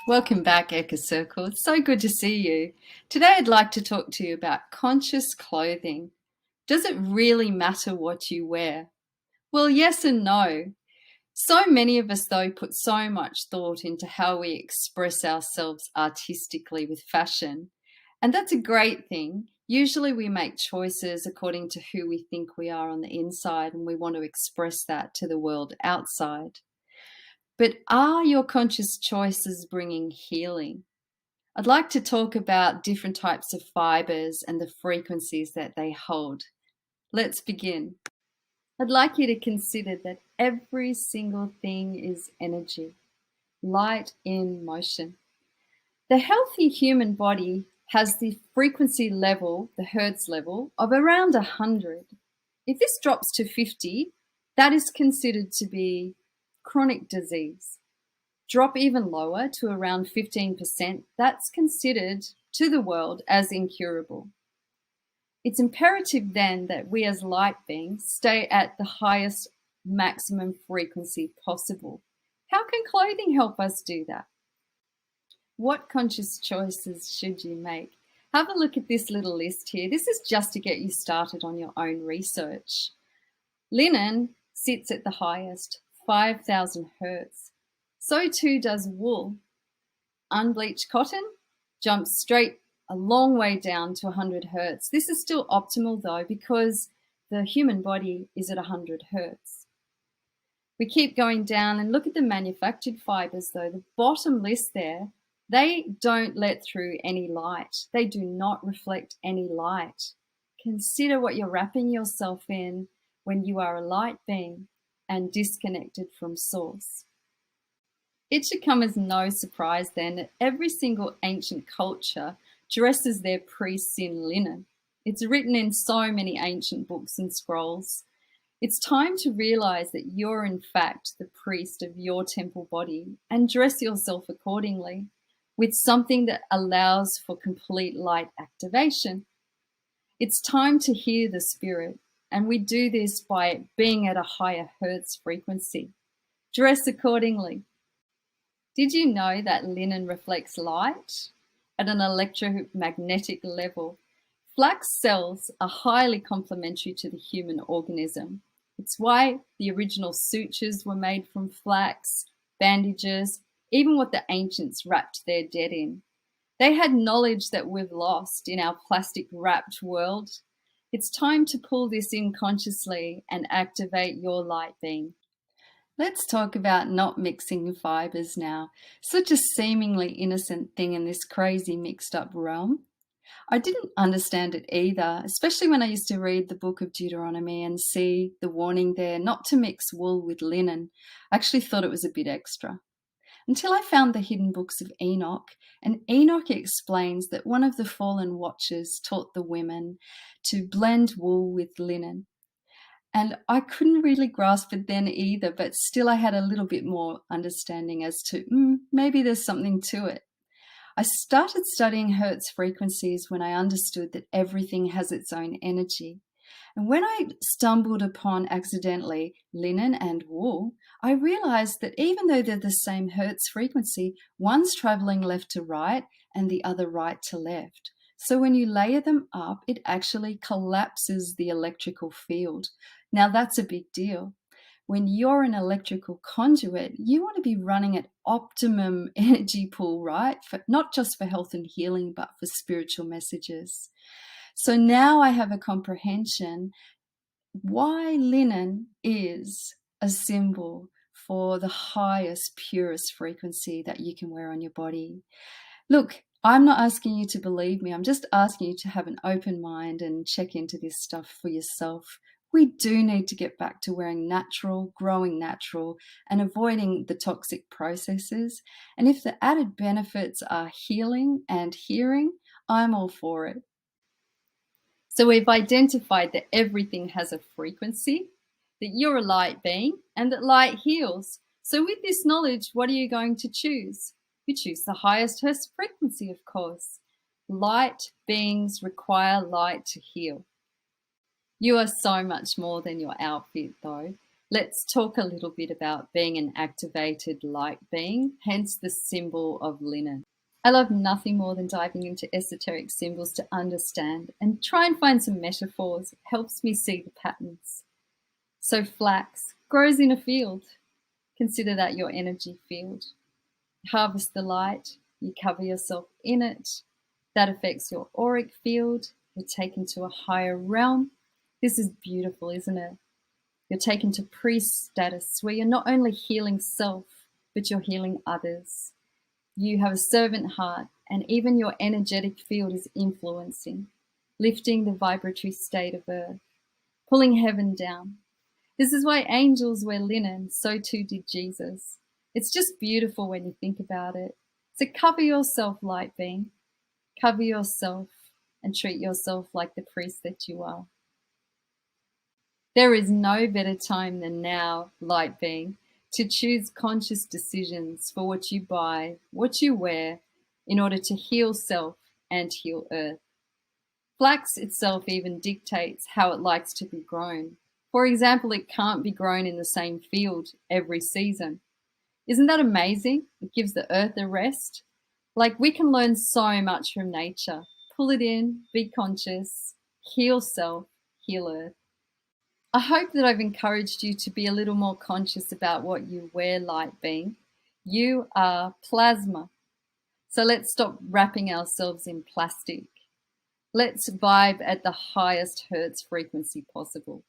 Welcome back, Echo Circle. It's so good to see you. Today, I'd like to talk to you about conscious clothing. Does it really matter what you wear? Well, yes and no. So many of us, though, put so much thought into how we express ourselves artistically with fashion. And that's a great thing. Usually, we make choices according to who we think we are on the inside, and we want to express that to the world outside. But are your conscious choices bringing healing? I'd like to talk about different types of fibers and the frequencies that they hold. Let's begin. I'd like you to consider that every single thing is energy, light in motion. The healthy human body has the frequency level, the hertz level, of around 100. If this drops to 50, that is considered to be chronic disease. Drop even lower to around 15%, that's considered to the world as incurable. It's imperative then that we as light beings stay at the highest maximum frequency possible. How can clothing help us do that? What conscious choices should you make? Have a look at this little list here. This is just to get you started on your own research. Linen sits at the highest, 5,000 hertz. So too does wool. Unbleached cotton jumps straight a long way down to 100 hertz. This is still optimal though, because the human body is at 100 hertz. We keep going down and look at the manufactured fibers though. The bottom list there, they don't let through any light. They do not reflect any light. Consider what you're wrapping yourself in when you are a light being and disconnected from source. It should come as no surprise then that every single ancient culture dresses their priests in linen. It's written in so many ancient books and scrolls. It's time to realize that you're in fact the priest of your temple body and dress yourself accordingly with something that allows for complete light activation. It's time to hear the spirit, and we do this by being at a higher hertz frequency. Dress accordingly. Did you know that linen reflects light at an electromagnetic level? Flax cells are highly complementary to the human organism. It's why the original sutures were made from flax, bandages, even what the ancients wrapped their dead in. They had knowledge that we've lost in our plastic wrapped world. It's time to pull this in consciously and activate your light being. Let's talk about not mixing fibers now. Such a seemingly innocent thing in this crazy mixed up realm. I didn't understand it either, especially when I used to read the book of Deuteronomy and see the warning there not to mix wool with linen. I actually thought it was a bit extra. Until I found the hidden books of Enoch, and Enoch explains that one of the fallen watchers taught the women to blend wool with linen. And I couldn't really grasp it then either, but still I had a little bit more understanding as to maybe there's something to it. I started studying Hertz frequencies when I understood that everything has its own energy. And when I stumbled upon accidentally linen and wool, I realized that even though they're the same Hertz frequency, one's traveling left to right and the other right to left. So when you layer them up, it actually collapses the electrical field. Now that's a big deal. When you're an electrical conduit, you want to be running at optimum energy pool, right? Not just for health and healing, but for spiritual messages. So now I have a comprehension why linen is a symbol for the highest, purest frequency that you can wear on your body. Look, I'm not asking you to believe me. I'm just asking you to have an open mind and check into this stuff for yourself. We do need to get back to wearing natural, growing natural, and avoiding the toxic processes. And if the added benefits are healing and hearing, I'm all for it. So we've identified that everything has a frequency, that you're a light being, and that light heals. So with this knowledge, what are you going to choose? You choose the highest Hertz frequency, of course. Light beings require light to heal. You are so much more than your outfit, though. Let's talk a little bit about being an activated light being, hence the symbol of linen. I love nothing more than diving into esoteric symbols to understand and try and find some metaphors. It helps me see the patterns. So flax grows in a field. Consider that your energy field. Harvest the light, you cover yourself in it. That affects your auric field. You're taken to a higher realm. This is beautiful, isn't it? You're taken to priest status where you're not only healing self, but you're healing others. You have a servant heart, and even your energetic field is influencing, lifting the vibratory state of earth, pulling heaven down. This is why angels wear linen, so too did Jesus. It's just beautiful when you think about it. So cover yourself, light being. Cover yourself and treat yourself like the priest that you are. There is no better time than now, light being, to choose conscious decisions for what you buy, what you wear, in order to heal self and heal earth. Flax itself even dictates how it likes to be grown. For example, it can't be grown in the same field every season. Isn't that amazing? It gives the earth a rest. Like, we can learn so much from nature. Pull it in, be conscious, heal self, heal earth. I hope that I've encouraged you to be a little more conscious about what you wear, light being. You are plasma. So let's stop wrapping ourselves in plastic. Let's vibe at the highest hertz frequency possible.